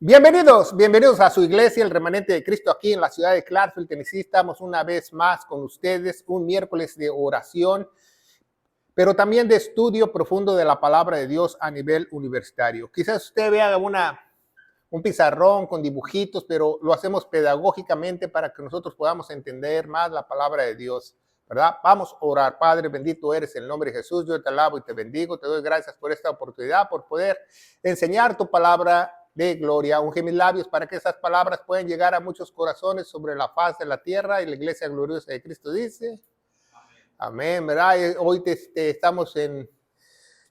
Bienvenidos a su iglesia, el Remanente de Cristo, aquí en la ciudad de Clarksville, Tennessee. Estamos una vez más con ustedes, un miércoles de oración, pero también de estudio profundo de la palabra de Dios a nivel universitario. Quizás usted vea un pizarrón con dibujitos, pero lo hacemos pedagógicamente para que nosotros podamos entender más la palabra de Dios, ¿verdad? Vamos a orar. Padre, bendito eres en el nombre de Jesús. Yo te alabo y te bendigo. Te doy gracias por esta oportunidad, por poder enseñar tu palabra de gloria. Unge mis labios para que esas palabras puedan llegar a muchos corazones sobre la faz de la tierra. Y la iglesia gloriosa de Cristo dice, amén, ¿verdad? Hoy estamos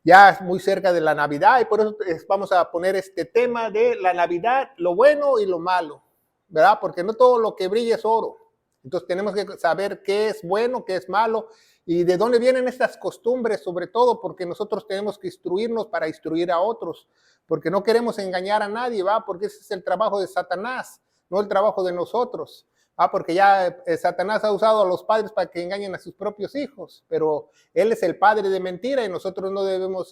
ya muy cerca de la Navidad, y por eso vamos a poner este tema de la Navidad, lo bueno y lo malo, ¿verdad? Porque no todo lo que brilla es oro. Entonces tenemos que saber qué es bueno, qué es malo, y de dónde vienen estas costumbres, sobre todo porque nosotros tenemos que instruirnos para instruir a otros, porque no queremos engañar a nadie, ¿va? Porque ese es el trabajo de Satanás, no el trabajo de nosotros. Porque ya Satanás ha usado a los padres para que engañen a sus propios hijos, pero él es el padre de mentira y nosotros no debemos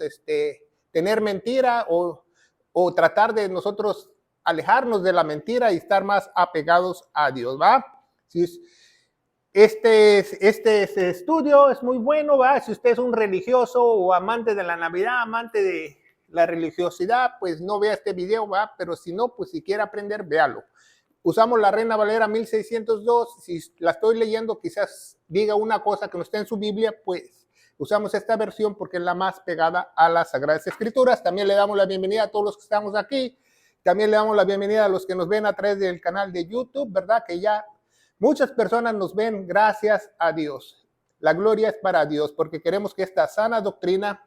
tener mentira o tratar de nosotros alejarnos de la mentira y estar más apegados a Dios, ¿va? Este estudio es muy bueno, ¿va? Si usted es un religioso o amante de la Navidad, amante de la religiosidad, pues no vea este video, ¿va? Pero si no, pues si quiere aprender, véalo. Usamos la Reina Valera 1602, si la estoy leyendo quizás diga una cosa que no está en su Biblia, pues usamos esta versión porque es la más pegada a las Sagradas Escrituras. También le damos la bienvenida a todos los que estamos aquí, también le damos la bienvenida a los que nos ven a través del canal de YouTube, ¿verdad? Que ya muchas personas nos ven, gracias a Dios. La gloria es para Dios porque queremos que esta sana doctrina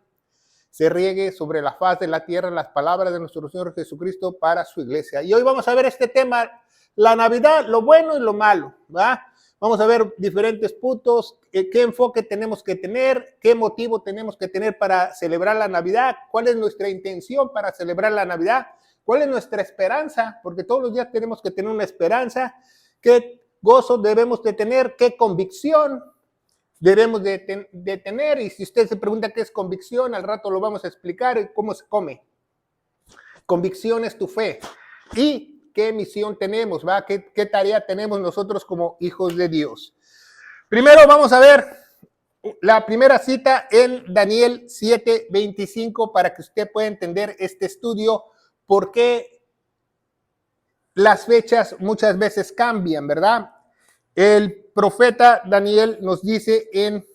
se riegue sobre la faz de la tierra, las palabras de nuestro Señor Jesucristo para su iglesia. Y hoy vamos a ver este tema, la Navidad, lo bueno y lo malo, ¿va? Vamos a ver diferentes puntos, qué enfoque tenemos que tener, qué motivo tenemos que tener para celebrar la Navidad, cuál es nuestra intención para celebrar la Navidad, cuál es nuestra esperanza, porque todos los días tenemos que tener una esperanza, qué gozo debemos de tener, qué convicción debemos de tener. Y si usted se pregunta qué es convicción, al rato lo vamos a explicar cómo se come. Convicción es tu fe. Y qué misión tenemos, ¿va? ¿Qué tarea tenemos nosotros como hijos de Dios? Primero vamos a ver la primera cita en Daniel 7:25 para que usted pueda entender este estudio, por qué las fechas muchas veces cambian, ¿verdad? El profeta Daniel nos dice en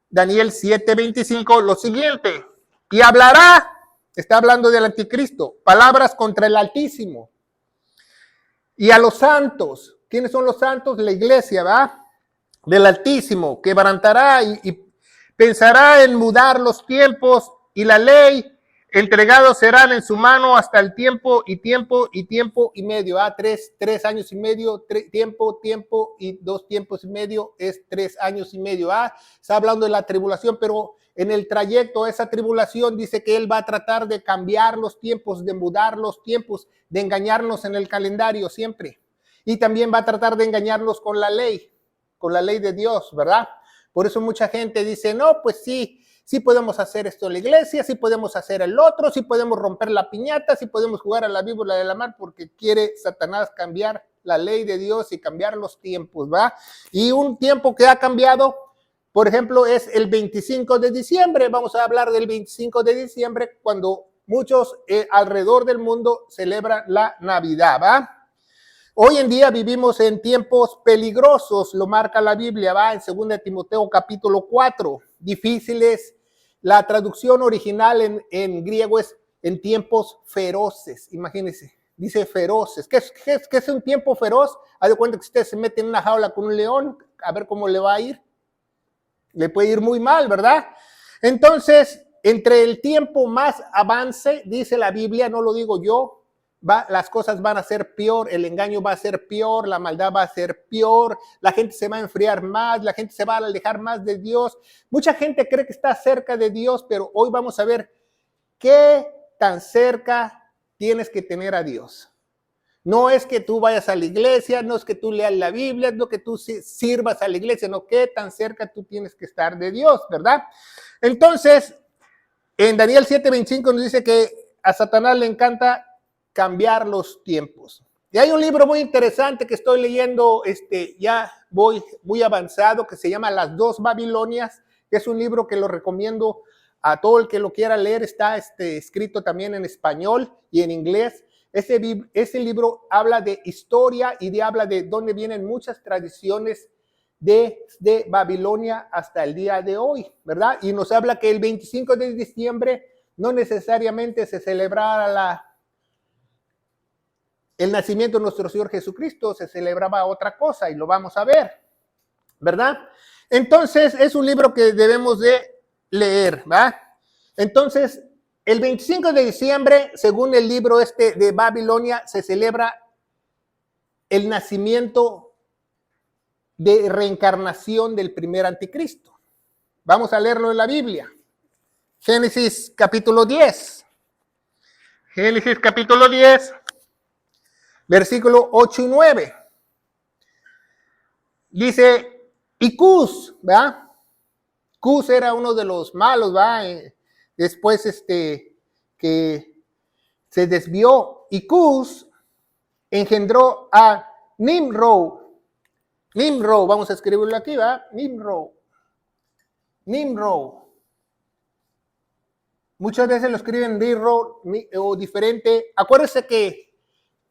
Daniel 7:25 lo siguiente: y hablará, está hablando del anticristo, palabras contra el Altísimo y a los santos. ¿Quiénes son los santos? La iglesia, ¿va? Del Altísimo, quebrantará y pensará en mudar los tiempos y la ley. Entregados serán en su mano hasta el tiempo y medio. Tres años y medio, tiempo y 2 tiempos y medio es 3 años y medio. Está hablando de la tribulación, pero en el trayecto a esa tribulación dice que él va a tratar de cambiar los tiempos, de mudar los tiempos, de engañarnos en el calendario siempre. Y también va a tratar de engañarnos con la ley de Dios, ¿verdad? Por eso mucha gente dice, no, pues sí podemos hacer esto en la iglesia, sí podemos hacer el otro, sí podemos romper la piñata, sí podemos jugar a la víbora de la mar, porque quiere Satanás cambiar la ley de Dios y cambiar los tiempos, ¿va? Y un tiempo que ha cambiado, por ejemplo, es el 25 de diciembre. Vamos a hablar del 25 de diciembre, cuando muchos alrededor del mundo celebran la Navidad, ¿va? Hoy en día vivimos en tiempos peligrosos, lo marca la Biblia, va en 2 Timoteo capítulo 4, difíciles. La traducción original en griego es en tiempos feroces, imagínense, dice feroces. ¿Qué es un tiempo feroz? Haz de cuenta que usted se mete en una jaula con un león, a ver cómo le va a ir. Le puede ir muy mal, ¿verdad? Entonces, entre el tiempo más avance, dice la Biblia, no lo digo yo, las cosas van a ser peor, el engaño va a ser peor, la maldad va a ser peor, la gente se va a enfriar más, la gente se va a alejar más de Dios. Mucha gente cree que está cerca de Dios, pero hoy vamos a ver qué tan cerca tienes que tener a Dios. No es que tú vayas a la iglesia, no es que tú leas la Biblia, no que tú sirvas a la iglesia, no, qué tan cerca tú tienes que estar de Dios, ¿verdad? Entonces, en Daniel 7:25 nos dice que a Satanás le encanta cambiar los tiempos. Y hay un libro muy interesante que estoy leyendo, ya voy muy avanzado, que se llama Las dos Babilonias, que es un libro que lo recomiendo a todo el que lo quiera leer. Está escrito también en español y en inglés. Ese libro habla de historia y habla de dónde vienen muchas tradiciones de Babilonia hasta el día de hoy, ¿verdad? Y nos habla que el 25 de diciembre no necesariamente se celebrara el nacimiento de nuestro Señor Jesucristo, se celebraba otra cosa y lo vamos a ver, ¿verdad? Entonces es un libro que debemos de leer, ¿verdad? Entonces, el 25 de diciembre, según el libro de Babilonia, se celebra el nacimiento de reencarnación del primer anticristo. Vamos a leerlo en la Biblia. Génesis capítulo 10. Génesis capítulo 10. Versículo 8 y 9. Dice, y Cus, ¿verdad? Cus era uno de los malos, ¿verdad? Después que se desvió. Y Cus engendró a Nimrod. Nimrod, vamos a escribirlo aquí, ¿verdad? Nimrod. Muchas veces lo escriben Nimrod o diferente. Acuérdense que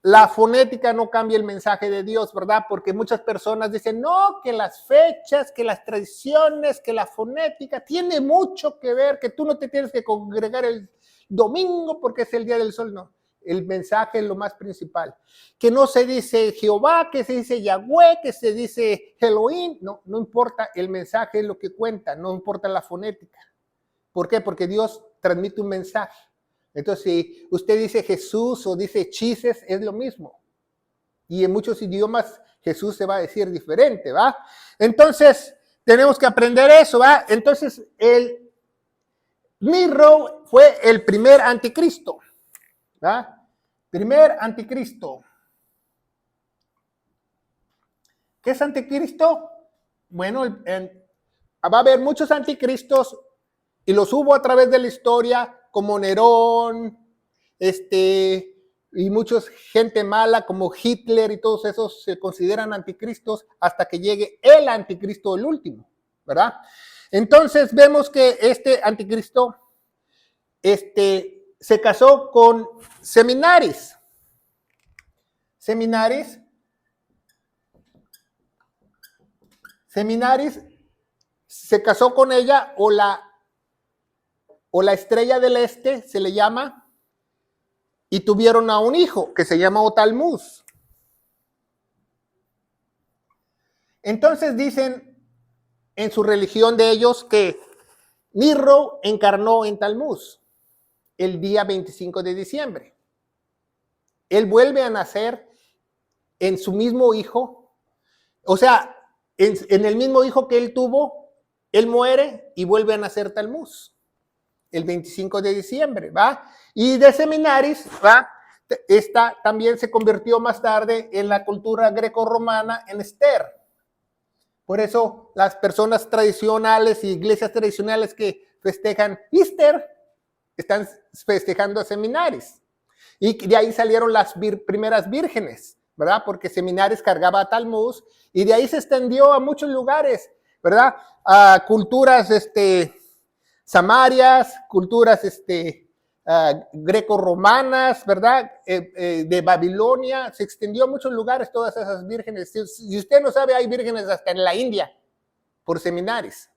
la fonética no cambia el mensaje de Dios, ¿verdad? Porque muchas personas dicen, no, que las fechas, que las tradiciones, que la fonética tiene mucho que ver, que tú no te tienes que congregar el domingo porque es el día del sol. No, el mensaje es lo más principal. Que no se dice Jehová, que se dice Yahweh, que se dice Elohim. No, no importa, el mensaje es lo que cuenta, no importa la fonética. ¿Por qué? Porque Dios transmite un mensaje. Entonces, si usted dice Jesús o dice Jesus, es lo mismo. Y en muchos idiomas Jesús se va a decir diferente, ¿va? Entonces, tenemos que aprender eso, ¿va? Entonces, el Nimrod fue el primer anticristo, ¿va? Primer anticristo. ¿Qué es anticristo? Bueno, va a haber muchos anticristos y los hubo a través de la historia, como Nerón, y muchos gente mala como Hitler y todos esos se consideran anticristos hasta que llegue el anticristo, el último, ¿verdad? Entonces vemos que este anticristo se casó con Seminaris. Seminaris se casó con ella, o la estrella del este se le llama, y tuvieron a un hijo que se llama Otalmuz. Entonces dicen en su religión de ellos que Nimrod encarnó en Talmuz el día 25 de diciembre. Él vuelve a nacer en su mismo hijo, o sea, en el mismo hijo que él tuvo, él muere y vuelve a nacer Talmuz el 25 de diciembre, ¿va? Y de Seminaris, ¿va? Esta también se convirtió más tarde en la cultura greco-romana en Esther. Por eso las personas tradicionales y iglesias tradicionales que festejan Easter están festejando a Seminaris. Y de ahí salieron las primeras vírgenes, ¿verdad? Porque Seminaris cargaba a Talmuz y de ahí se extendió a muchos lugares, ¿verdad? A culturas, samarias, culturas greco-romanas, ¿verdad? De Babilonia, se extendió a muchos lugares todas esas vírgenes. Si usted no sabe, hay vírgenes hasta en la India, por Seminaris.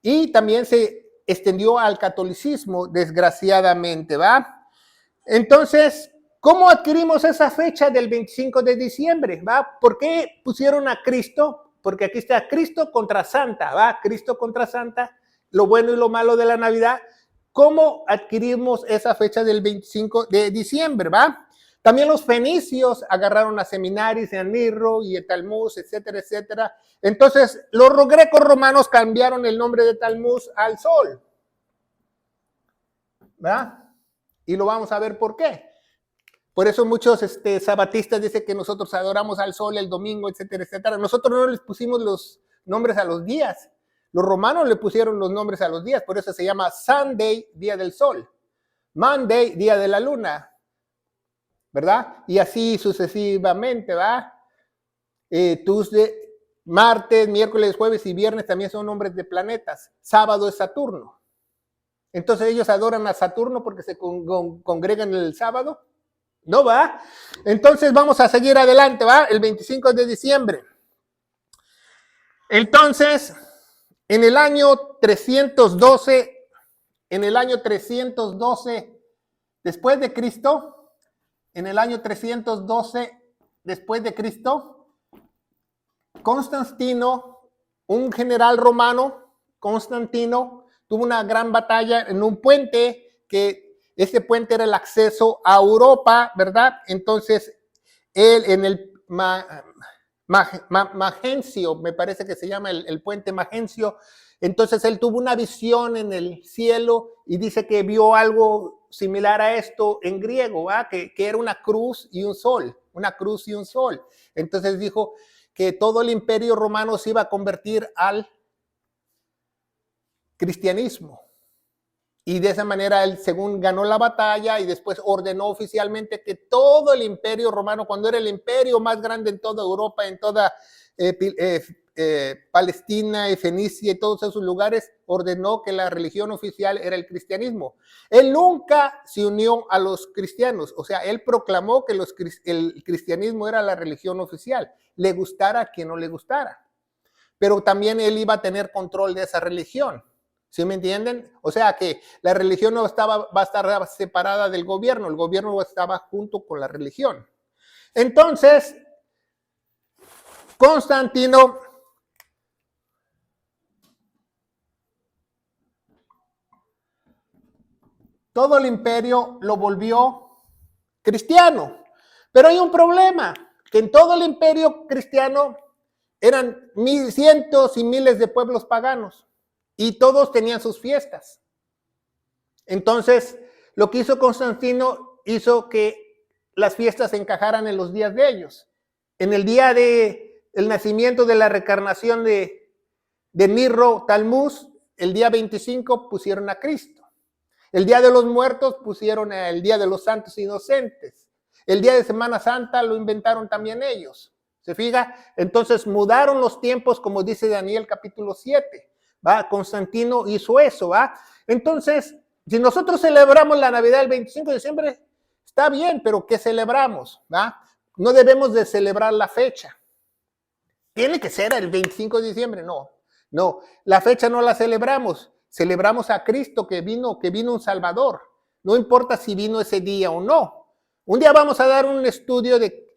Y también se extendió al catolicismo, desgraciadamente, ¿va? Entonces, ¿cómo adquirimos esa fecha del 25 de diciembre, ¿va? ¿Por qué pusieron a Cristo? Porque aquí está Cristo contra Santa, ¿va? Cristo contra Santa, lo bueno y lo malo de la Navidad. ¿Cómo adquirimos esa fecha del 25 de diciembre, va? También los fenicios agarraron a Seminaris, a Nimrod y a Talmuz, etcétera, etcétera. Entonces, los grecos romanos cambiaron el nombre de Talmuz al sol, ¿verdad? Y lo vamos a ver por qué. Por eso muchos sabatistas dicen que nosotros adoramos al sol el domingo, etcétera, etcétera. Nosotros no les pusimos los nombres a los días. Los romanos le pusieron los nombres a los días, por eso se llama Sunday, día del sol. Monday, día de la luna, ¿verdad? Y así sucesivamente, ¿va? Tuesday, martes, miércoles, jueves y viernes también son nombres de planetas. Sábado es Saturno. Entonces ellos adoran a Saturno porque se congregan el sábado. No, ¿va? Entonces vamos a seguir adelante, ¿va? El 25 de diciembre. Entonces, en el año 312, después de Cristo, en el año 312 después de Cristo, Constantino, un general romano, Constantino, tuvo una gran batalla en un puente, que ese puente era el acceso a Europa, ¿verdad? Entonces, él en el Magencio, me parece que se llama el puente Magencio, entonces él tuvo una visión en el cielo y dice que vio algo similar a esto en griego, ¿va? Que era una cruz y un sol, una cruz y un sol. Entonces dijo que todo el imperio romano se iba a convertir al cristianismo. Y de esa manera él, según ganó la batalla y después ordenó oficialmente que todo el imperio romano, cuando era el imperio más grande en toda Europa, en toda Palestina y Fenicia y todos esos lugares, ordenó que la religión oficial era el cristianismo. Él nunca se unió a los cristianos, o sea, él proclamó que el cristianismo era la religión oficial, le gustara a quien no le gustara. Pero también él iba a tener control de esa religión. ¿Sí me entienden? O sea que la religión no va a estar separada del gobierno, el gobierno estaba junto con la religión. Entonces, Constantino todo el imperio lo volvió cristiano. Pero hay un problema, que en todo el imperio cristiano eran cientos y miles de pueblos paganos. Y todos tenían sus fiestas. Entonces, lo que hizo Constantino hizo que las fiestas se encajaran en los días de ellos. En el día del nacimiento de la reencarnación de Nirro Talmuz, el día 25 pusieron a Cristo. El día de los muertos pusieron el día de los santos inocentes. El día de Semana Santa lo inventaron también ellos. ¿Se fija? Entonces mudaron los tiempos, como dice Daniel capítulo 7. ¿Va? Constantino hizo eso, ¿va? Entonces, si nosotros celebramos la Navidad el 25 de diciembre, está bien, pero ¿qué celebramos? ¿Va? No debemos de celebrar la fecha. ¿Tiene que ser el 25 de diciembre? No, la fecha no la celebramos. Celebramos a Cristo que vino un Salvador. No importa si vino ese día o no. Un día vamos a dar un estudio de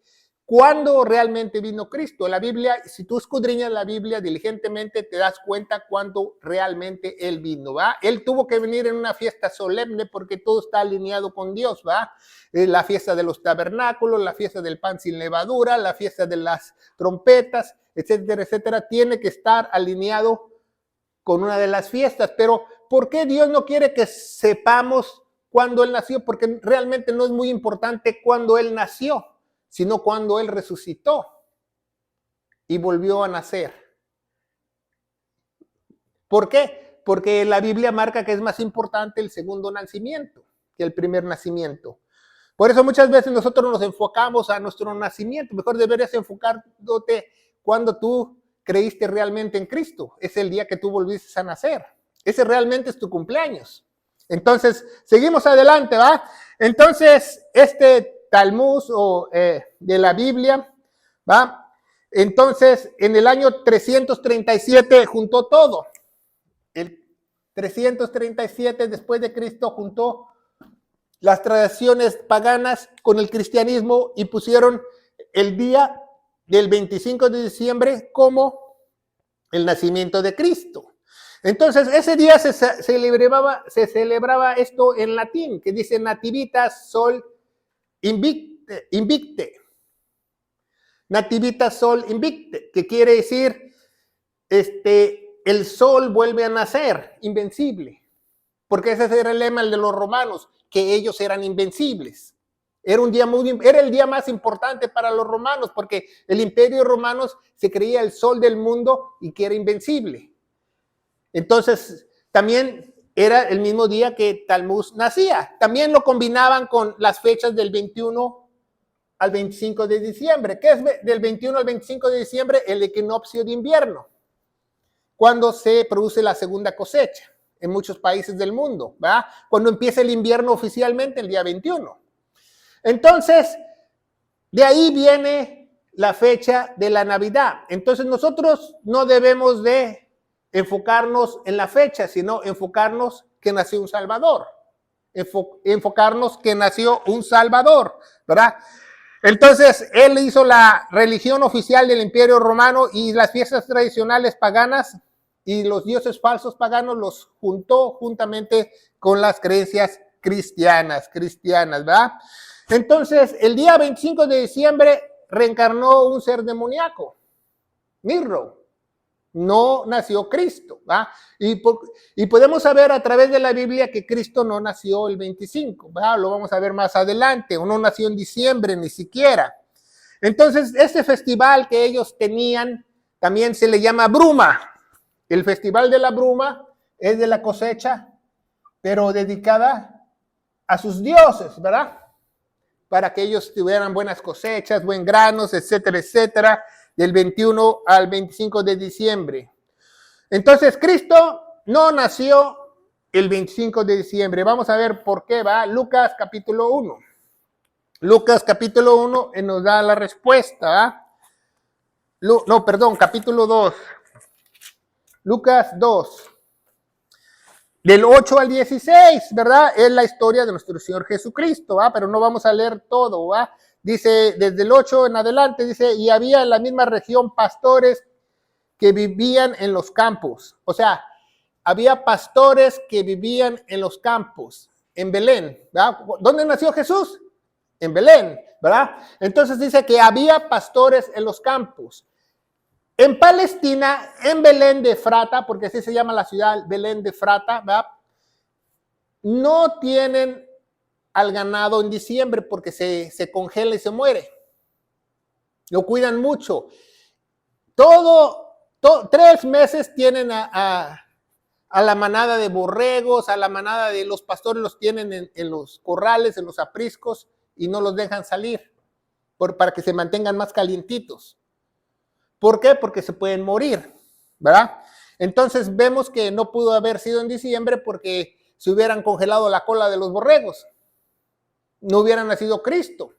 ¿cuándo realmente vino Cristo? La Biblia, si tú escudriñas la Biblia diligentemente, te das cuenta cuándo realmente Él vino, ¿va? Él tuvo que venir en una fiesta solemne porque todo está alineado con Dios, ¿va? La fiesta de los tabernáculos, la fiesta del pan sin levadura, la fiesta de las trompetas, etcétera, etcétera, tiene que estar alineado con una de las fiestas. Pero ¿por qué Dios no quiere que sepamos cuándo Él nació? Porque realmente no es muy importante cuándo Él nació, sino cuando Él resucitó y volvió a nacer. ¿Por qué? Porque la Biblia marca que es más importante el segundo nacimiento que el primer nacimiento. Por eso muchas veces nosotros nos enfocamos a nuestro nacimiento. Mejor deberías enfocarte cuando tú creíste realmente en Cristo. Es el día que tú volviste a nacer. Ese realmente es tu cumpleaños. Entonces, seguimos adelante, ¿va? Entonces, Talmud o de la Biblia, ¿va? Entonces, en el año 337 juntó todo. El 337 después de Cristo juntó las tradiciones paganas con el cristianismo y pusieron el día del 25 de diciembre como el nacimiento de Cristo. Entonces, ese día se celebraba esto en latín, que dice Nativitas Sol Invicte. Nativitas Sol Invicte, que quiere decir el sol vuelve a nacer, invencible. Porque ese era el lema de los romanos, que ellos eran invencibles. Era el día más importante para los romanos, porque el imperio romano se creía el sol del mundo y que era invencible. Entonces, también era el mismo día que Tammuz nacía. También lo combinaban con las fechas del 21 al 25 de diciembre. ¿Qué es del 21 al 25 de diciembre? El equinoccio de invierno, cuando se produce la segunda cosecha en muchos países del mundo, ¿verdad? Cuando empieza el invierno oficialmente el día 21. Entonces, de ahí viene la fecha de la Navidad. Entonces, nosotros no debemos de enfocarnos en la fecha, sino enfocarnos que nació un Salvador. Enfocarnos que nació un Salvador, ¿verdad? Entonces, él hizo la religión oficial del Imperio Romano y las fiestas tradicionales paganas y los dioses falsos paganos los juntó juntamente con las creencias cristianas, ¿verdad? Entonces, el día 25 de diciembre reencarnó un ser demoníaco, Mirro. No nació Cristo, ¿va? Y podemos saber a través de la Biblia que Cristo no nació el 25, ¿va? Lo vamos a ver más adelante, o no nació en diciembre ni siquiera. Entonces, este festival que ellos tenían también se le llama Bruma. El festival de la Bruma es de la cosecha, pero dedicada a sus dioses, ¿verdad? Para que ellos tuvieran buenas cosechas, buen granos, etcétera, etcétera, del 21 al 25 de diciembre. Entonces, Cristo no nació el 25 de diciembre. Vamos a ver por qué, va. Lucas capítulo 1. Lucas capítulo 1 nos da la respuesta. Capítulo 2. Lucas 2. Del 8 al 16, ¿verdad? Es la historia de nuestro Señor Jesucristo, ¿va? Pero no vamos a leer todo, ¿va? Dice, desde el 8 en adelante, dice, y había en la misma región pastores que vivían en los campos. O sea, había pastores que vivían en los campos, en Belén, ¿verdad? ¿Dónde nació Jesús? En Belén, ¿verdad? Entonces dice que había pastores en los campos. En Palestina, en Belén de Efrata, porque así se llama la ciudad, Belén de Efrata, ¿verdad? No tienen al ganado en diciembre porque se congela y se muere. Lo cuidan mucho. 3 meses tienen a la manada de borregos, a la manada de los pastores, los tienen en los corrales, en los apriscos, y no los dejan salir para que se mantengan más calientitos. ¿Por qué? Porque se pueden morir, ¿verdad? Entonces vemos que no pudo haber sido en diciembre porque se hubieran congelado la cola de los borregos. No hubiera nacido Cristo,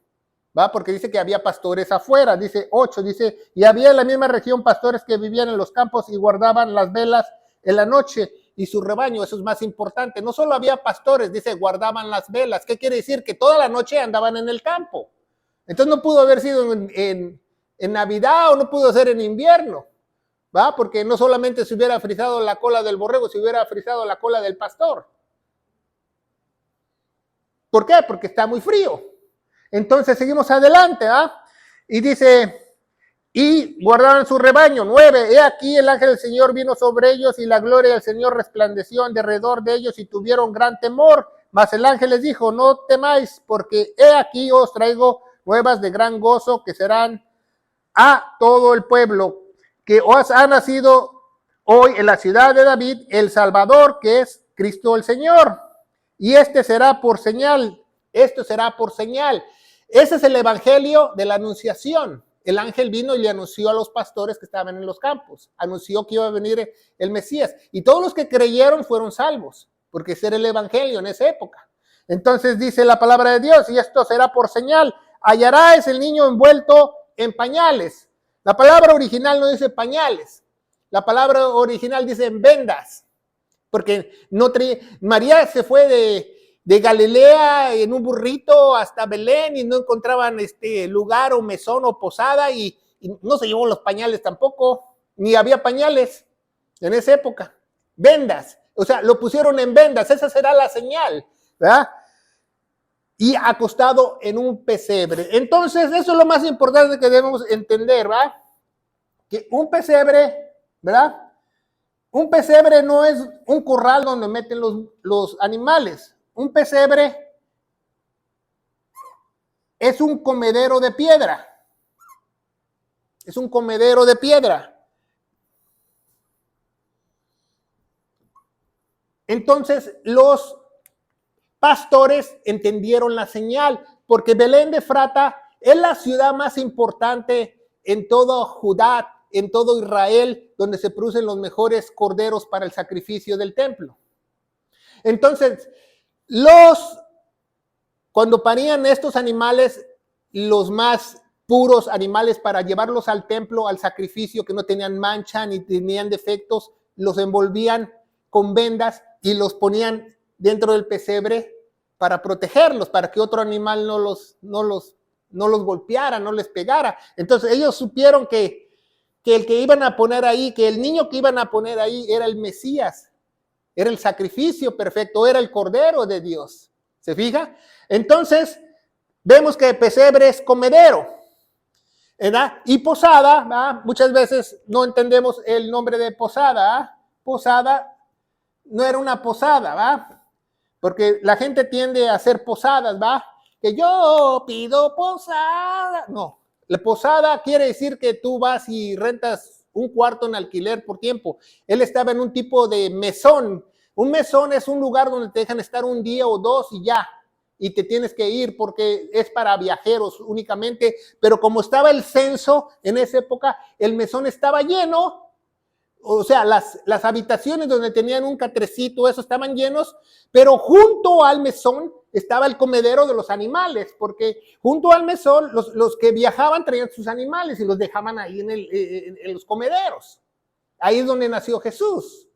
¿va? Porque dice que había pastores afuera, dice 8, dice, y había en la misma región pastores que vivían en los campos y guardaban las velas en la noche y su rebaño, eso es más importante. No solo había pastores, dice, guardaban las velas. ¿Qué quiere decir? Que toda la noche andaban en el campo. Entonces no pudo haber sido en Navidad o no pudo ser en invierno, ¿va? Porque no solamente se hubiera frisado la cola del borrego, se hubiera frisado la cola del pastor. ¿Por qué? Porque está muy frío. Entonces seguimos adelante, ¿ah? Y dice, y guardaron su rebaño. 9, he aquí el ángel del Señor vino sobre ellos y la gloria del Señor resplandeció en derredor de ellos y tuvieron gran temor. Mas el ángel les dijo, no temáis, porque he aquí os traigo nuevas de gran gozo que serán a todo el pueblo, que os ha nacido hoy en la ciudad de David el Salvador, que es Cristo el Señor. Y esto será por señal. Ese es el evangelio de la anunciación. El ángel vino y le anunció a los pastores que estaban en los campos. Anunció que iba a venir el Mesías. Y todos los que creyeron fueron salvos, porque ese era el evangelio en esa época. Entonces dice la palabra de Dios, y esto será por señal. Hallarás el niño envuelto en pañales. La palabra original no dice pañales. La palabra original dice en vendas. Porque María se fue de Galilea en un burrito hasta Belén y no encontraban lugar o mesón o posada y no se llevó los pañales tampoco, ni había pañales en esa época. Vendas, o sea, lo pusieron en vendas, esa será la señal, ¿verdad? Y acostado en un pesebre. Entonces, eso es lo más importante que debemos entender, ¿verdad? Que un pesebre, ¿verdad? Un pesebre no es un corral donde meten los animales. Un pesebre es un comedero de piedra. Es un comedero de piedra. Entonces los pastores entendieron la señal, porque Belén de Efrata es la ciudad más importante en todo Judá, en todo Israel, donde se producen los mejores corderos para el sacrificio del templo. Entonces, cuando parían estos animales, los más puros animales para llevarlos al templo, al sacrificio, que no tenían mancha ni tenían defectos, los envolvían con vendas y los ponían dentro del pesebre para protegerlos, para que otro animal no los golpeara, no les pegara. Entonces ellos supieron que el que iban a poner ahí, que el niño que iban a poner ahí era el Mesías, era el sacrificio perfecto, era el Cordero de Dios. ¿Se fija? Entonces, vemos que pesebre es comedero, ¿verdad? Y posada, ¿verdad? Muchas veces no entendemos el nombre de posada, ¿verdad? Posada no era una posada, ¿verdad? Porque la gente tiende a hacer posadas, ¿va? Que yo pido posada. No, la posada quiere decir que tú vas y rentas un cuarto en alquiler por tiempo. Él estaba en un tipo de mesón. Un mesón es un lugar donde te dejan estar un día o dos y ya. Y te tienes que ir porque es para viajeros únicamente. Pero como estaba el censo en esa época, el mesón estaba lleno. O sea, las habitaciones donde tenían un catrecito, eso estaban llenos, pero junto al mesón estaba el comedero de los animales, porque junto al mesón los que viajaban traían sus animales y los dejaban ahí en los comederos. Ahí es donde nació Jesús.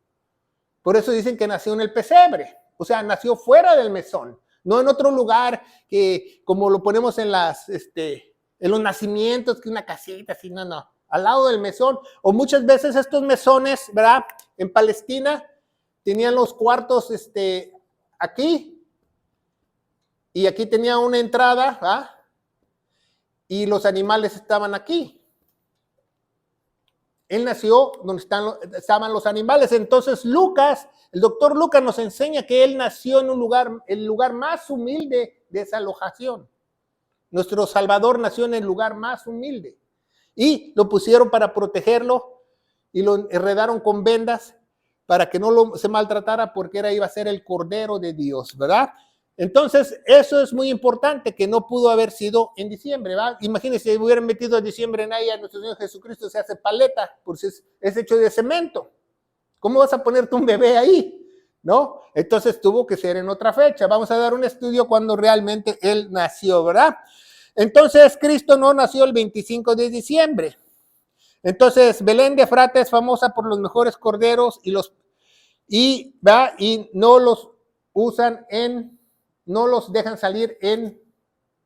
Por eso dicen que nació en el pesebre, o sea, nació fuera del mesón, no en otro lugar que como lo ponemos en los nacimientos, que una casita, así, no. Al lado del mesón, o muchas veces estos mesones, ¿verdad? En Palestina tenían los cuartos aquí, y aquí tenía una entrada, ¿verdad? Y los animales estaban aquí. Él nació donde estaban los animales. Entonces Lucas, el doctor Lucas nos enseña que él nació en el lugar más humilde de esa alojación. Nuestro Salvador nació en el lugar más humilde. Y lo pusieron para protegerlo y lo enredaron con vendas para que no se maltratara porque iba a ser el Cordero de Dios, ¿verdad? Entonces, eso es muy importante, que no pudo haber sido en diciembre, ¿verdad? Imagínense, si hubieran metido en diciembre en ahí a nuestro Señor Jesucristo, se hace paleta, porque es hecho de cemento. ¿Cómo vas a ponerte un bebé ahí? ¿No? Entonces tuvo que ser en otra fecha. Vamos a dar un estudio cuando realmente Él nació, ¿verdad? Entonces, Cristo no nació el 25 de diciembre. Entonces, Belén de Efrata es famosa por los mejores corderos y no los usan no los dejan salir en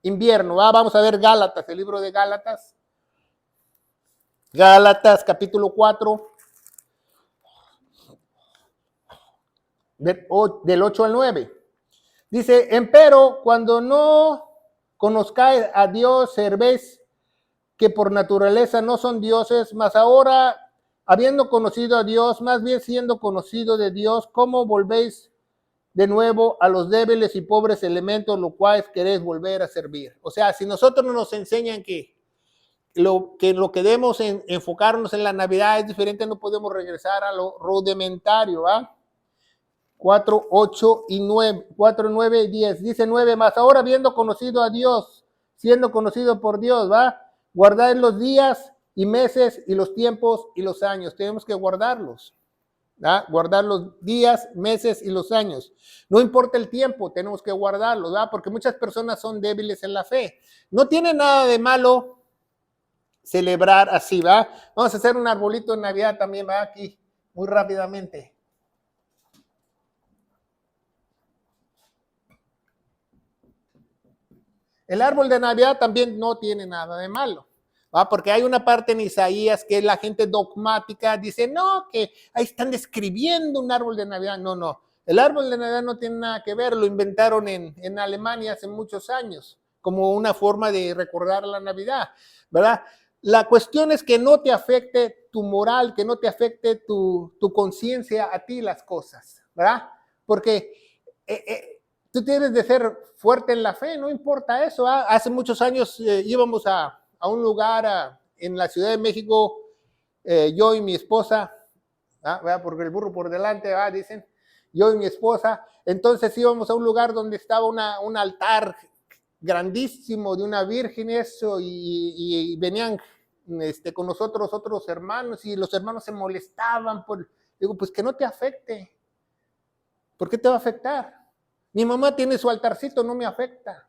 invierno. Vamos a ver Gálatas, el libro de Gálatas. Gálatas, capítulo 4, del 8 al 9. Dice, empero, cuando no conozcáis a Dios, servéis que por naturaleza no son dioses, mas ahora, habiendo conocido a Dios, más bien siendo conocido de Dios, ¿cómo volvéis de nuevo a los débiles y pobres elementos, lo cual queréis volver a servir? O sea, si nosotros no nos enseñan que lo que debemos enfocarnos en la Navidad es diferente, no podemos regresar a lo rudimentario, ¿va? 4, 8 y 9, 4, 9 y 10. Dice 9, más ahora habiendo conocido a Dios, siendo conocido por Dios, ¿va? Guardar los días y meses y los tiempos y los años. Tenemos que guardarlos, ¿verdad? Guardar los días, meses y los años. No importa el tiempo, tenemos que guardarlos, ¿verdad? Porque muchas personas son débiles en la fe. No tiene nada de malo celebrar así, ¿va? Vamos a hacer un arbolito de Navidad también, ¿va? Aquí, muy rápidamente. El árbol de Navidad también no tiene nada de malo, ¿va? Porque hay una parte en Isaías que la gente dogmática dice, no, que ahí están describiendo un árbol de Navidad. No. El árbol de Navidad no tiene nada que ver, lo inventaron en Alemania hace muchos años, como una forma de recordar la Navidad, ¿verdad? La cuestión es que no te afecte tu moral, que no te afecte tu conciencia a ti las cosas, ¿verdad? Porque tú tienes de ser fuerte en la fe, no importa eso. Hace muchos años íbamos a un lugar en la Ciudad de México, yo y mi esposa, porque el burro por delante, dicen, yo y mi esposa. Entonces íbamos a un lugar donde estaba un altar grandísimo de una virgen, eso, y venían con nosotros otros hermanos, y los hermanos se molestaban. Digo, pues que no te afecte. ¿Por qué te va a afectar? Mi mamá tiene su altarcito, no me afecta.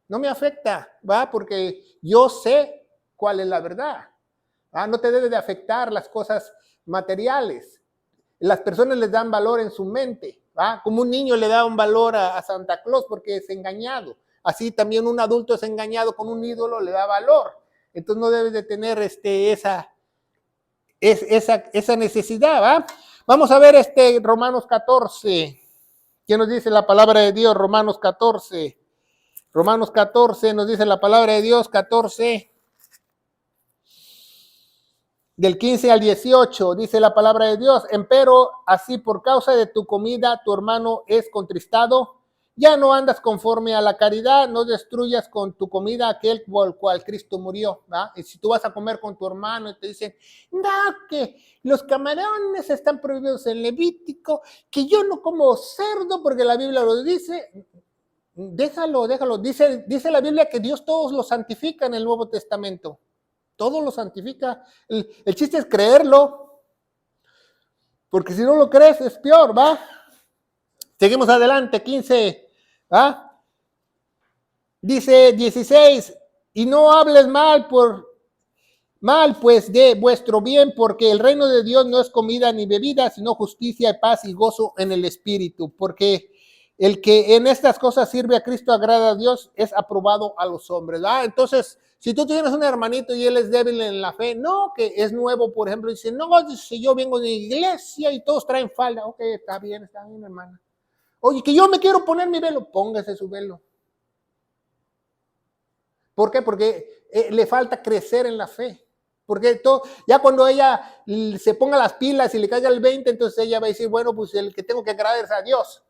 No me afecta, ¿va? Porque yo sé cuál es la verdad. ¿Va? No te debe de afectar las cosas materiales. Las personas les dan valor en su mente, ¿va? Como un niño le da un valor a Santa Claus porque es engañado. Así también un adulto es engañado con un ídolo, le da valor. Entonces no debes de tener esa necesidad, ¿va? Vamos a ver Romanos 14. ¿Qué nos dice la palabra de Dios? Romanos 14. Romanos 14 nos dice la palabra de Dios, 14. Del 15 al 18 dice la palabra de Dios: empero así por causa de tu comida tu hermano es contristado, ya no andas conforme a la caridad, no destruyas con tu comida aquel por el cual Cristo murió, ¿va? Y si tú vas a comer con tu hermano y te dicen, no, que los camarones están prohibidos en Levítico, que yo no como cerdo porque la Biblia lo dice, déjalo. Dice la Biblia que Dios todos lo santifica en el Nuevo Testamento. Todo lo santifica. El chiste es creerlo. Porque si no lo crees es peor, ¿va? Seguimos adelante, 15, ¿va? Dice 16, y no hables mal pues de vuestro bien, porque el reino de Dios no es comida ni bebida, sino justicia y paz y gozo en el Espíritu. Porque el que en estas cosas sirve a Cristo, agrada a Dios, es aprobado a los hombres, ¿verdad? Entonces, si tú tienes un hermanito y él es débil en la fe, no, que es nuevo, por ejemplo, dice, no, si yo vengo de iglesia y todos traen falda, ok, está bien, hermana. Oye, que yo me quiero poner mi velo, póngase su velo. ¿Por qué? Porque le falta crecer en la fe. Porque ya cuando ella se ponga las pilas y le caiga el 20, entonces ella va a decir, bueno, pues el que tengo que agradar es a Dios,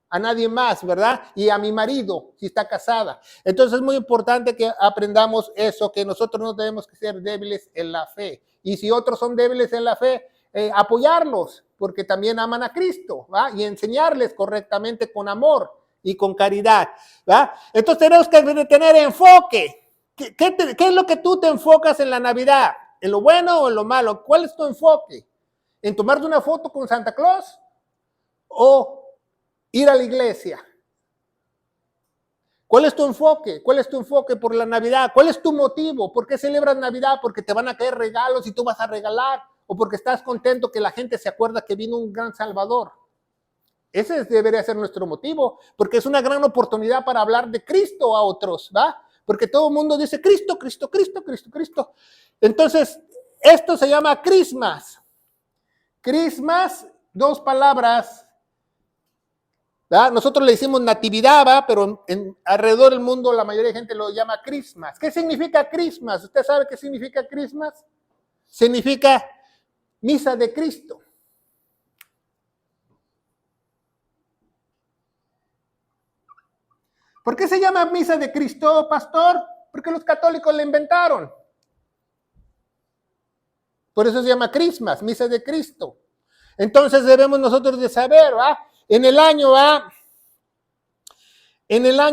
a nadie más, ¿verdad? Y a mi marido, si está casada. Entonces es muy importante que aprendamos eso, que nosotros no tenemos que ser débiles en la fe. Y si otros son débiles en la fe, apoyarlos, porque también aman a Cristo, ¿va? Y enseñarles correctamente con amor y con caridad, ¿va? Entonces tenemos que tener enfoque. ¿Qué es lo que tú te enfocas en la Navidad? ¿En lo bueno o en lo malo? ¿Cuál es tu enfoque? ¿En tomarte una foto con Santa Claus? ¿O ir a la iglesia? ¿Cuál es tu enfoque? ¿Cuál es tu enfoque por la Navidad? ¿Cuál es tu motivo? ¿Por qué celebras Navidad? ¿Porque te van a caer regalos y tú vas a regalar? ¿O porque estás contento que la gente se acuerda que vino un gran Salvador? Ese debería ser nuestro motivo, porque es una gran oportunidad para hablar de Cristo a otros, ¿va? Porque todo el mundo dice Cristo, Cristo, Cristo, Cristo, Cristo. Entonces, esto se llama Christmas. Christmas, dos palabras, ¿verdad? Nosotros le decimos natividad, ¿va? Pero alrededor del mundo la mayoría de gente lo llama Christmas. ¿Qué significa Christmas? ¿Usted sabe qué significa Christmas? Significa misa de Cristo. ¿Por qué se llama misa de Cristo, pastor? Porque los católicos la inventaron. Por eso se llama Christmas, misa de Cristo. Entonces debemos nosotros de saber, ¿va? En el año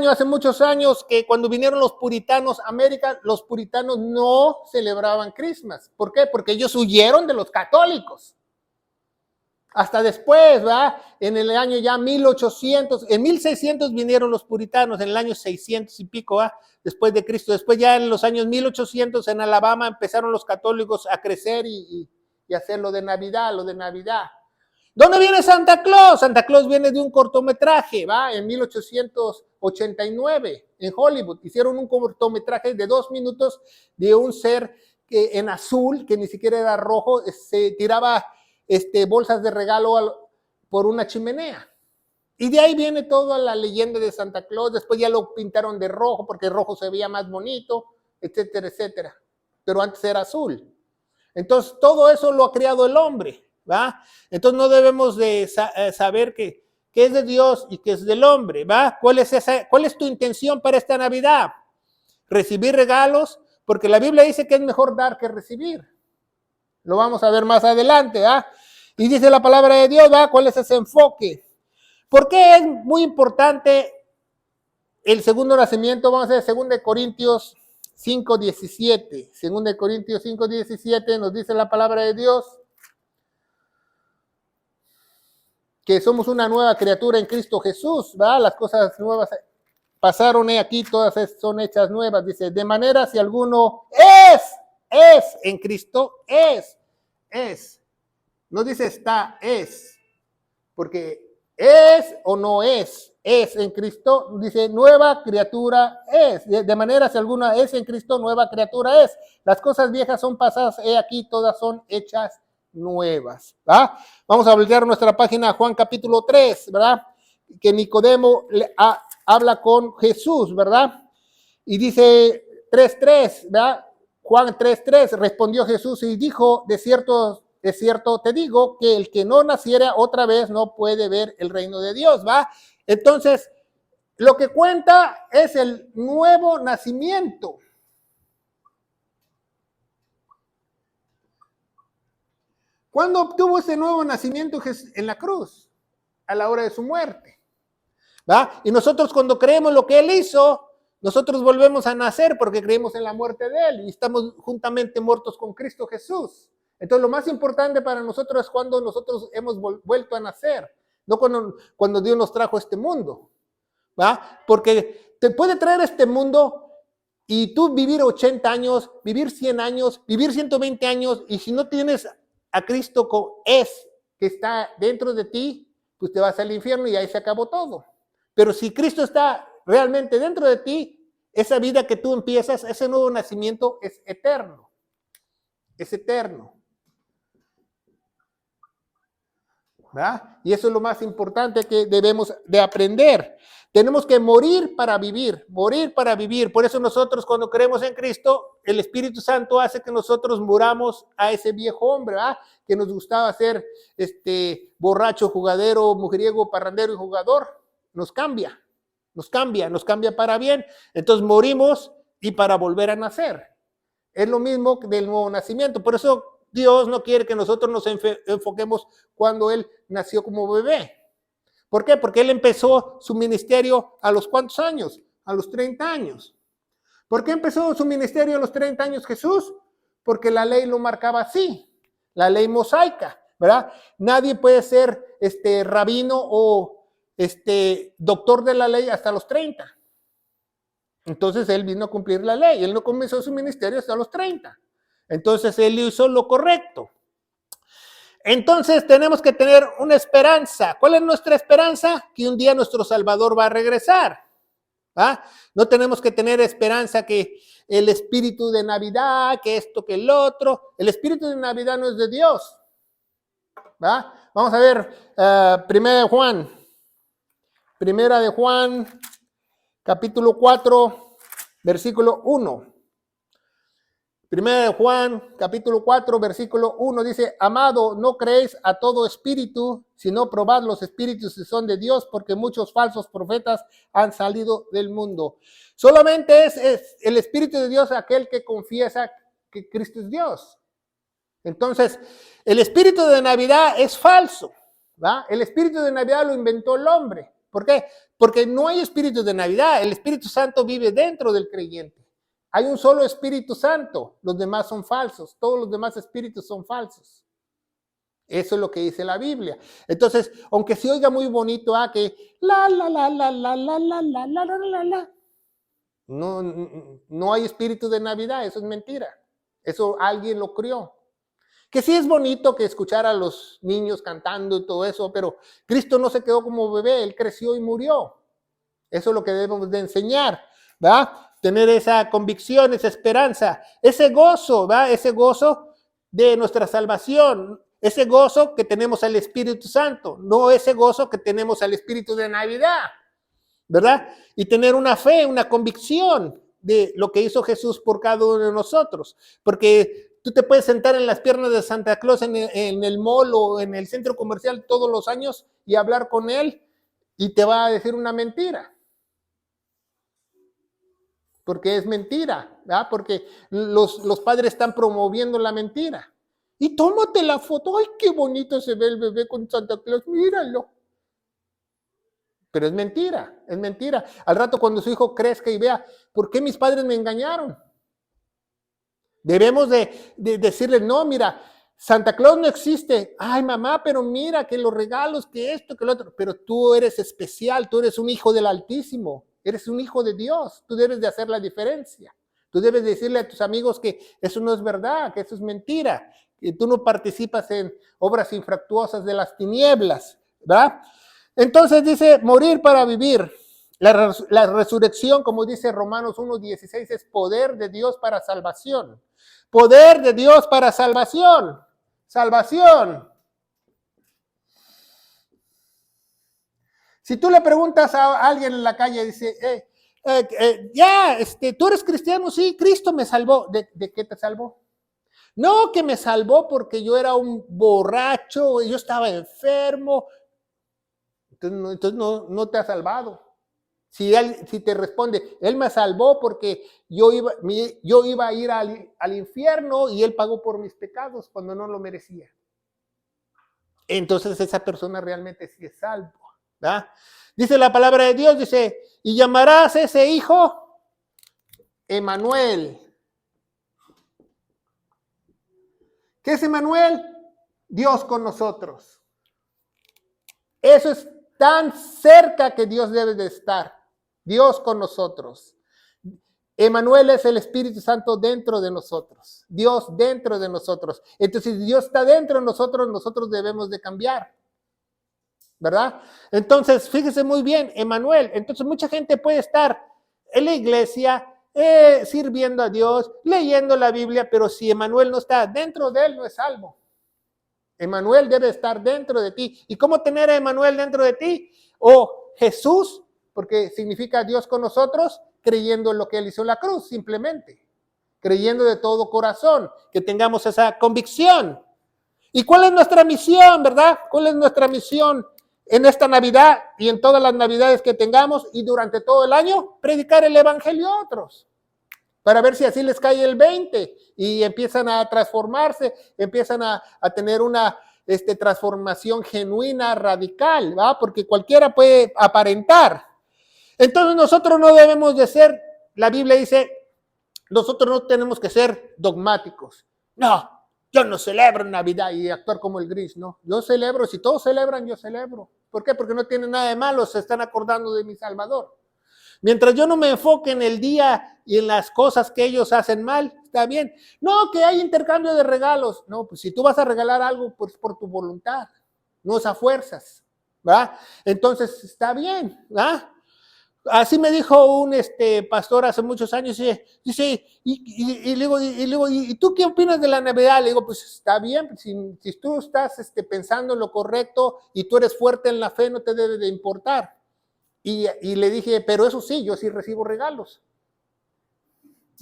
hace muchos años que cuando vinieron los puritanos a América, los puritanos no celebraban Christmas. ¿Por qué? Porque ellos huyeron de los católicos. Hasta después, ¿va? En el año ya 1800, en 1600 vinieron los puritanos, en el año 600 y pico, ¿va? Después de Cristo. Después ya en los años 1800 en Alabama empezaron los católicos a crecer y hacer lo de Navidad. ¿Dónde viene Santa Claus? Santa Claus viene de un cortometraje, ¿va? En 1889 en Hollywood hicieron un cortometraje de 2 minutos de un ser que en azul, que ni siquiera era rojo, se tiraba bolsas de regalo por una chimenea. Y de ahí viene toda la leyenda de Santa Claus. Después ya lo pintaron de rojo porque el rojo se veía más bonito, etcétera, etcétera. Pero antes era azul. Entonces todo eso lo ha creado el hombre, ¿va? Entonces no debemos de saber qué es de Dios y qué es del hombre, ¿va? ¿Cuál es tu intención para esta Navidad? ¿Recibir regalos? Porque la Biblia dice que es mejor dar que recibir. Lo vamos a ver más adelante, ¿ah? Y dice la palabra de Dios, ¿va? ¿Cuál es ese enfoque? ¿Por qué es muy importante el segundo nacimiento? Vamos a ver 2 Corintios 5:17. 2 Corintios 5:17 nos dice la palabra de Dios que somos una nueva criatura en Cristo Jesús, ¿verdad? Las cosas nuevas pasaron aquí, todas son hechas nuevas. Dice, de manera si alguno es en Cristo, es. No dice está, es. Porque es o no es en Cristo, dice nueva criatura es. De manera si alguna es en Cristo, nueva criatura es. Las cosas viejas son pasadas, aquí todas son hechas nuevas. ¿verdad? Vamos a volver nuestra página a Juan capítulo 3, ¿verdad? Que Nicodemo habla con Jesús, ¿verdad? Y dice 3:3, ¿verdad? Juan 3:3, respondió Jesús y dijo, de cierto, te digo que el que no naciera otra vez no puede ver el reino de Dios, ¿va? Entonces, lo que cuenta es el nuevo nacimiento. ¿Cuándo obtuvo ese nuevo nacimiento en la cruz? A la hora de su muerte, ¿va? Y nosotros cuando creemos lo que Él hizo, nosotros volvemos a nacer porque creemos en la muerte de Él y estamos juntamente muertos con Cristo Jesús. Entonces lo más importante para nosotros es cuando nosotros hemos vuelto a nacer, no cuando Dios nos trajo a este mundo, ¿va? Porque te puede traer este mundo y tú vivir 80 años, vivir 100 años, vivir 120 años, y si no tienes a Cristo que está dentro de ti, pues te vas al infierno y ahí se acabó todo. Pero si Cristo está realmente dentro de ti, esa vida que tú empiezas, ese nuevo nacimiento es eterno. Es eterno. ¿verdad? Y eso es lo más importante que debemos de aprender. Tenemos que morir para vivir, morir para vivir. Por eso nosotros cuando creemos en Cristo, el Espíritu Santo hace que nosotros muramos a ese viejo hombre, ¿verdad? Que nos gustaba ser borracho, jugadero, mujeriego, parrandero y jugador. Nos cambia para bien. Entonces morimos y para volver a nacer. Es lo mismo del nuevo nacimiento. Por eso Dios no quiere que nosotros nos enfoquemos cuando Él nació como bebé. ¿Por qué? Porque Él empezó su ministerio a los ¿cuántos años? A los 30 años. ¿Por qué empezó su ministerio a los 30 años Jesús? Porque la ley lo marcaba así, la ley mosaica, ¿verdad? Nadie puede ser rabino o doctor de la ley hasta los 30. Entonces Él vino a cumplir la ley. Él no comenzó su ministerio hasta los 30. Entonces Él hizo lo correcto. Entonces tenemos que tener una esperanza. ¿Cuál es nuestra esperanza? Que un día nuestro Salvador va a regresar. ¿Ah? No tenemos que tener esperanza que el espíritu de Navidad, que esto, que el otro. El espíritu de Navidad no es de Dios. ¿Ah? Vamos a ver Primera de Juan, capítulo 4, versículo 1. Primera de Juan, capítulo 4, versículo 1 dice, amado, no creéis a todo espíritu, sino probad los espíritus si son de Dios, porque muchos falsos profetas han salido del mundo. Solamente es el espíritu de Dios aquel que confiesa que Cristo es Dios. Entonces, el espíritu de Navidad es falso, ¿va? El espíritu de Navidad lo inventó el hombre. ¿Por qué? Porque no hay espíritu de Navidad, el Espíritu Santo vive dentro del creyente. Hay un solo Espíritu Santo, los demás son falsos, todos los demás espíritus son falsos. Eso es lo que dice la Biblia. Entonces, aunque se oiga muy bonito, que no hay espíritu de Navidad, eso es mentira. Eso alguien lo crió. Que sí es bonito que escuchar a los niños cantando y todo eso, pero Cristo no se quedó como bebé, Él creció y murió. Eso es lo que debemos de enseñar, ¿verdad? Tener esa convicción, esa esperanza, ese gozo, ¿verdad? Ese gozo de nuestra salvación, ese gozo que tenemos al Espíritu Santo, no ese gozo que tenemos al Espíritu de Navidad, ¿verdad? Y tener una fe, una convicción de lo que hizo Jesús por cada uno de nosotros, porque tú te puedes sentar en las piernas de Santa Claus en el mall o en el centro comercial todos los años y hablar con él y te va a decir una mentira. Porque es mentira, ¿verdad? Porque los padres están promoviendo la mentira. Y tómate la foto. ¡Ay, qué bonito se ve el bebé con Santa Claus! Míralo. Pero es mentira, es mentira. Al rato cuando su hijo crezca y vea, ¿por qué mis padres me engañaron? Debemos de decirles, no, mira, Santa Claus no existe. Ay, mamá, pero mira que los regalos, que esto, que lo otro. Pero tú eres especial, tú eres un hijo del Altísimo, eres un hijo de Dios. Tú debes de hacer la diferencia. Tú debes decirle a tus amigos que eso no es verdad, que eso es mentira, que tú no participas en obras infractuosas de las tinieblas, ¿verdad? Entonces dice, morir para vivir. La resurrección, como dice Romanos 1:16, es poder de Dios para salvación. Poder de Dios para salvación. Salvación. Si tú le preguntas a alguien en la calle, dice, ¿tú eres cristiano? Sí, Cristo me salvó. ¿De qué te salvó? No, que me salvó porque yo era un borracho, yo estaba enfermo. Entonces no te ha salvado. Si te responde, Él me salvó porque yo iba a ir al infierno y Él pagó por mis pecados cuando no lo merecía. Entonces esa persona realmente sí es salvo, ¿verdad? Dice la palabra de Dios, dice, y llamarás a ese hijo Emanuel. ¿Qué es Emanuel? Dios con nosotros. Eso es tan cerca que Dios debe de estar. Dios con nosotros. Emanuel es el Espíritu Santo dentro de nosotros. Dios dentro de nosotros. Entonces, si Dios está dentro de nosotros, nosotros debemos de cambiar. ¿Verdad? Entonces, fíjese muy bien, Emanuel. Entonces, mucha gente puede estar en la iglesia, sirviendo a Dios, leyendo la Biblia, pero si Emanuel no está dentro de él, no es salvo. Emanuel debe estar dentro de ti. ¿Y cómo tener a Emanuel dentro de ti? O Jesús, porque significa Dios con nosotros, creyendo en lo que Él hizo en la cruz, simplemente. Creyendo de todo corazón, que tengamos esa convicción. ¿Y cuál es nuestra misión, verdad? ¿Cuál es nuestra misión en esta Navidad y en todas las Navidades que tengamos y durante todo el año? Predicar el Evangelio a otros. Para ver si así les cae el 20 y empiezan a transformarse, empiezan a tener una transformación genuina, radical, ¿va? Porque cualquiera puede aparentar. Entonces nosotros no debemos de ser, la Biblia dice, nosotros no tenemos que ser dogmáticos. No, yo no celebro Navidad y actuar como el gris, no. Yo celebro, si todos celebran, yo celebro. ¿Por qué? Porque no tiene nada de malo, se están acordando de mi Salvador. Mientras yo no me enfoque en el día y en las cosas que ellos hacen mal, está bien. No, que hay intercambio de regalos. No, pues si tú vas a regalar algo, pues por tu voluntad, no es a fuerzas, ¿verdad? Entonces está bien, ¿verdad? Así me dijo un pastor hace muchos años, dice, y le digo, ¿y tú qué opinas de la Navidad? Le digo, pues está bien, si tú estás pensando en lo correcto y tú eres fuerte en la fe, no te debe de importar. Y le dije, pero eso sí, yo sí recibo regalos.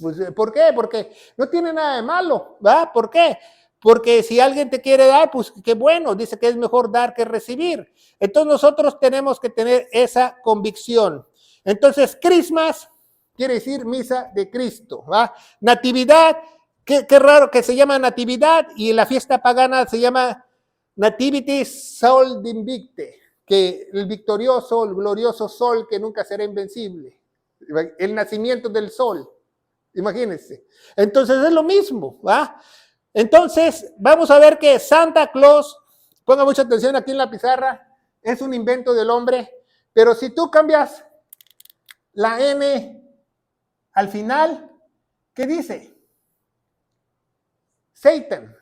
Pues, ¿por qué? Porque no tiene nada de malo, ¿verdad? ¿Por qué? Porque si alguien te quiere dar, pues qué bueno, dice que es mejor dar que recibir. Entonces nosotros tenemos que tener esa convicción. Entonces, Christmas quiere decir misa de Cristo, ¿va? Natividad, qué raro que se llama natividad y en la fiesta pagana se llama Nativitas Sol d'Invicte, que el victorioso, el glorioso sol que nunca será invencible, el nacimiento del sol, imagínense. Entonces es lo mismo, ¿va? Entonces vamos a ver que Santa Claus, ponga mucha atención aquí en la pizarra, es un invento del hombre, pero si tú cambias la N al final, ¿qué dice? Satan.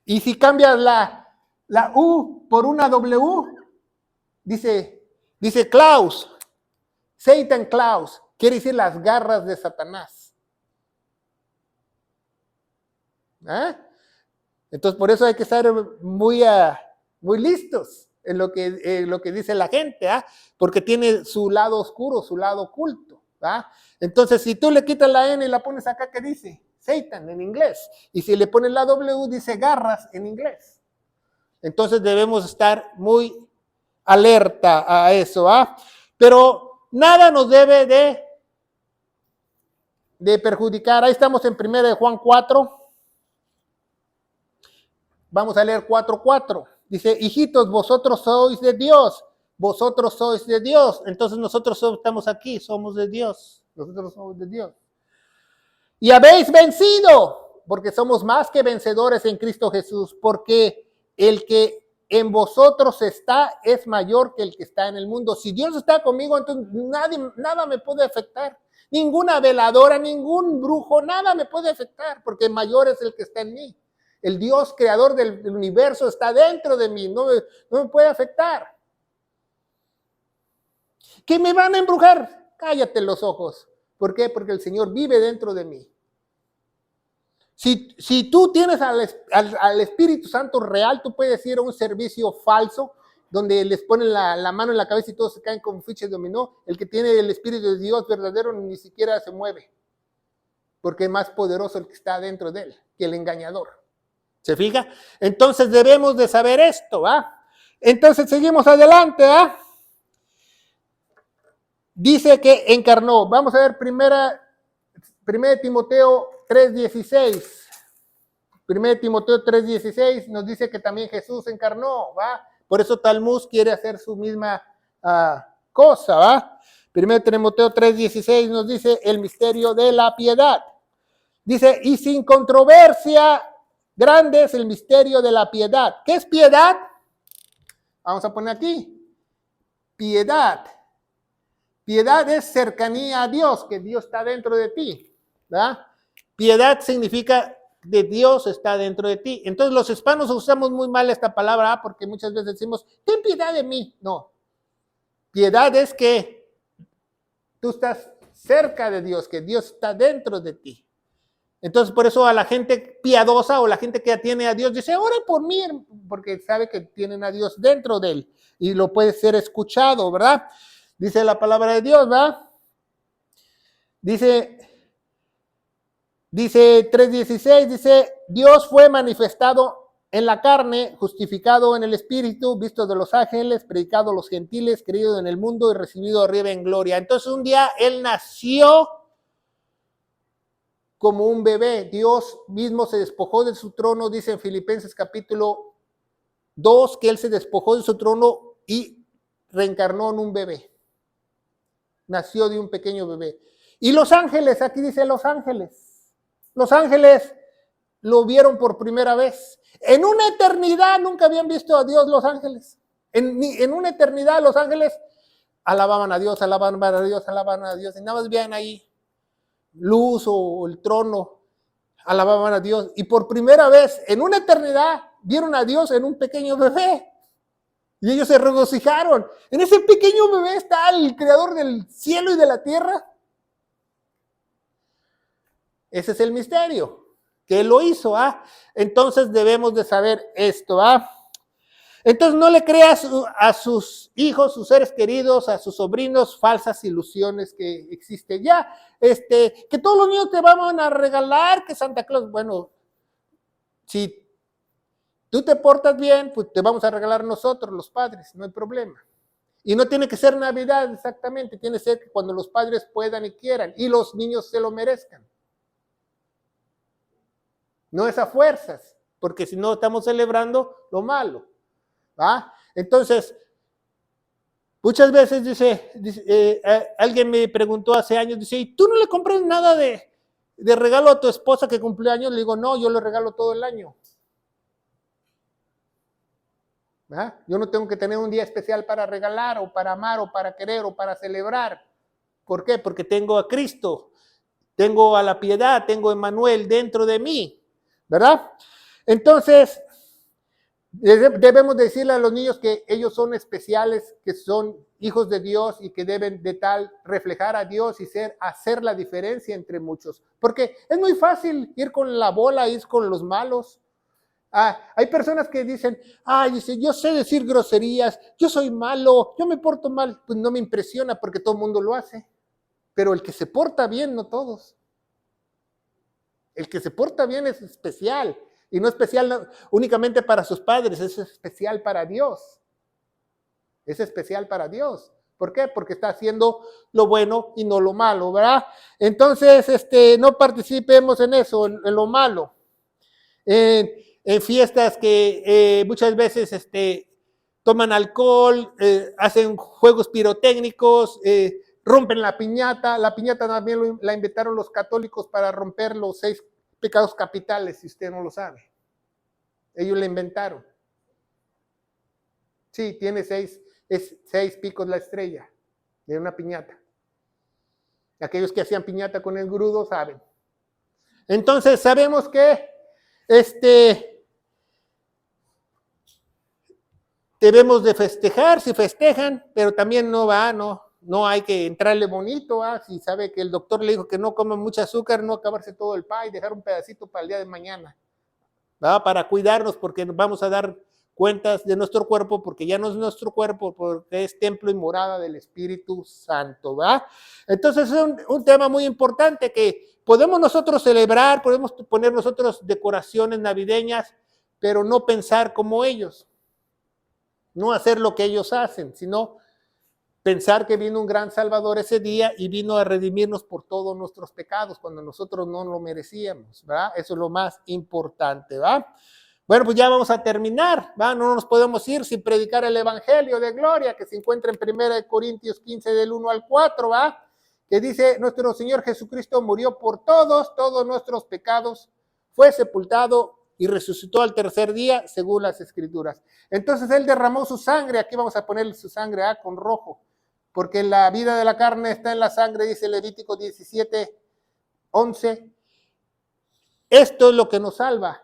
Y si cambias la U por una W, dice Claus, Satan Claus, quiere decir las garras de Satanás. ¿Ah? Entonces por eso hay que estar muy listos en lo que dice la gente, ¿ah? Porque tiene su lado oscuro, su lado oculto. ¿Ah? Entonces si tú le quitas la N y la pones acá, ¿qué dice? Satan en inglés. Y si le pones la W, dice garras en inglés. Entonces debemos estar muy alerta a eso, ¿ah? Pero nada nos debe de perjudicar. Ahí estamos en 1 Juan 4. Vamos a leer 4:4. Dice, hijitos, vosotros sois de Dios. Vosotros sois de Dios. Entonces nosotros estamos aquí, somos de Dios. Nosotros somos de Dios. Y habéis vencido, porque somos más que vencedores en Cristo Jesús, porque el que en vosotros está es mayor que el que está en el mundo. Si Dios está conmigo, entonces nada me puede afectar. Ninguna veladora, ningún brujo, nada me puede afectar, porque mayor es el que está en mí. El Dios creador del universo está dentro de mí, no me puede afectar. ¿Que me van a embrujar? Cállate los ojos. ¿Por qué? Porque el Señor vive dentro de mí. Si tú tienes al Espíritu Santo real, tú puedes ir a un servicio falso donde les ponen la mano en la cabeza y todos se caen como fichas de dominó. El que tiene el Espíritu de Dios verdadero ni siquiera se mueve, porque es más poderoso el que está dentro de él que el engañador. ¿Se fija? Entonces debemos de saber esto, ¿va? Entonces seguimos adelante, ¿va? Dice que encarnó. Vamos a ver primera Timoteo 3:16. 1 Timoteo 3:16 nos dice que también Jesús encarnó, ¿va? Por eso Talmud quiere hacer su misma cosa, ¿va? 1 Timoteo 3:16 nos dice el misterio de la piedad. Dice, y sin controversia, grande es el misterio de la piedad. ¿Qué es piedad? Vamos a poner aquí. Piedad. Piedad es cercanía a Dios, que Dios está dentro de ti, ¿verdad? Piedad significa de Dios está dentro de ti. Entonces los hispanos usamos muy mal esta palabra porque muchas veces decimos, ten piedad de mí. No. Piedad es que tú estás cerca de Dios, que Dios está dentro de ti. Entonces por eso a la gente piadosa o la gente que atiene a Dios dice, ora por mí, porque sabe que tienen a Dios dentro de él y lo puede ser escuchado, ¿verdad? Dice la palabra de Dios, ¿verdad? Dice 3:16, dice, Dios fue manifestado en la carne, justificado en el Espíritu, visto de los ángeles, predicado a los gentiles, creído en el mundo y recibido arriba en gloria. Entonces un día Él nació como un bebé. Dios mismo se despojó de su trono, dice en Filipenses capítulo 2, que Él se despojó de su trono y reencarnó en un bebé. Nació de un pequeño bebé. Y los ángeles, aquí dice los ángeles. Los ángeles lo vieron por primera vez. En una eternidad nunca habían visto a Dios los ángeles. En una eternidad los ángeles alababan a Dios, alababan a Dios, alababan a Dios. Y nada más veían ahí luz o el trono, alababan a Dios. Y por primera vez en una eternidad vieron a Dios en un pequeño bebé. Y ellos se regocijaron. En ese pequeño bebé está el creador del cielo y de la tierra. Ese es el misterio, que Él lo hizo, ¿ah? Entonces debemos de saber esto, ¿ah? Entonces no le creas a sus hijos, sus seres queridos, a sus sobrinos, falsas ilusiones que existen ya. Que todos los niños te van a regalar, que Santa Claus, bueno, si tú te portas bien, pues te vamos a regalar nosotros, los padres, no hay problema. Y no tiene que ser Navidad exactamente, tiene que ser cuando los padres puedan y quieran, y los niños se lo merezcan. No es a fuerzas, porque si no estamos celebrando lo malo, ¿va? Entonces, muchas veces dice alguien me preguntó hace años, dice, ¿y tú no le compras nada de regalo a tu esposa que cumple años? Le digo, no, yo le regalo todo el año. ¿Va? Yo no tengo que tener un día especial para regalar, o para amar, o para querer, o para celebrar. ¿Por qué? Porque tengo a Cristo, tengo a la piedad, tengo a Emmanuel dentro de mí, ¿verdad? Entonces, debemos decirle a los niños que ellos son especiales, que son hijos de Dios y que deben de tal reflejar a Dios y hacer la diferencia entre muchos. Porque es muy fácil ir con la bola, ir con los malos. Hay personas que dicen, dice, yo sé decir groserías, yo soy malo, yo me porto mal. Pues no me impresiona porque todo el mundo lo hace. Pero el que se porta bien, no todos. El que se porta bien es especial. Y no especial únicamente para sus padres, es especial para Dios. Es especial para Dios. ¿Por qué? Porque está haciendo lo bueno y no lo malo, ¿verdad? Entonces, no participemos en eso, en lo malo. en fiestas que muchas veces toman alcohol, hacen juegos pirotécnicos, rompen la piñata también la inventaron los católicos para romper los 6 pecados capitales, si usted no lo sabe. Ellos la inventaron. Sí, tiene 6 picos la estrella de una piñata. Aquellos que hacían piñata con el grudo saben. Entonces sabemos que debemos de festejar, si festejan, pero también no hay que entrarle bonito, si sabe que el doctor le dijo que no coma mucho azúcar, no acabarse todo el pie, dejar un pedacito para el día de mañana, ¿va? Para cuidarnos, porque nos vamos a dar cuentas de nuestro cuerpo, porque ya no es nuestro cuerpo, porque es templo y morada del Espíritu Santo, ¿va? Entonces es un tema muy importante que podemos nosotros celebrar, podemos poner nosotros decoraciones navideñas, pero no pensar como ellos, no hacer lo que ellos hacen, sino pensar que vino un gran Salvador ese día y vino a redimirnos por todos nuestros pecados cuando nosotros no lo merecíamos, ¿verdad? Eso es lo más importante, ¿va? Bueno, pues ya vamos a terminar, ¿va? No nos podemos ir sin predicar el Evangelio de Gloria que se encuentra en 1 Corintios 15 del 1 al 4, ¿va? Que dice, nuestro Señor Jesucristo murió por todos nuestros pecados, fue sepultado y resucitó al tercer día según las Escrituras. Entonces Él derramó su sangre, aquí vamos a ponerle su sangre con rojo, porque la vida de la carne está en la sangre, dice Levítico 17, 11. Esto es lo que nos salva,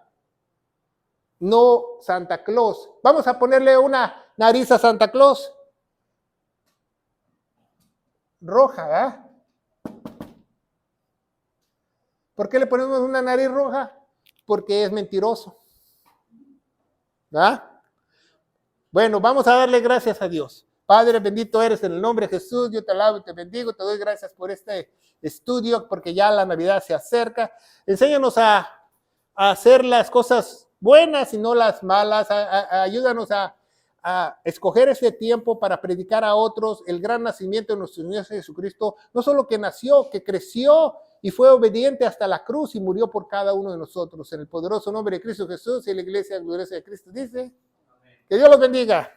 no Santa Claus. Vamos a ponerle una nariz a Santa Claus. Roja, ¿verdad? ¿Por qué le ponemos una nariz roja? Porque es mentiroso, ¿verdad? Bueno, vamos a darle gracias a Dios. Padre, bendito eres en el nombre de Jesús. Yo te alabo y te bendigo. Te doy gracias por este estudio, porque ya la Navidad se acerca. Enséñanos a hacer las cosas buenas y no las malas. Ayúdanos a escoger ese tiempo para predicar a otros el gran nacimiento de nuestro Señor Jesucristo. No solo que nació, que creció y fue obediente hasta la cruz y murió por cada uno de nosotros. En el poderoso nombre de Cristo Jesús y la iglesia gloriosa de Cristo dice, que Dios los bendiga.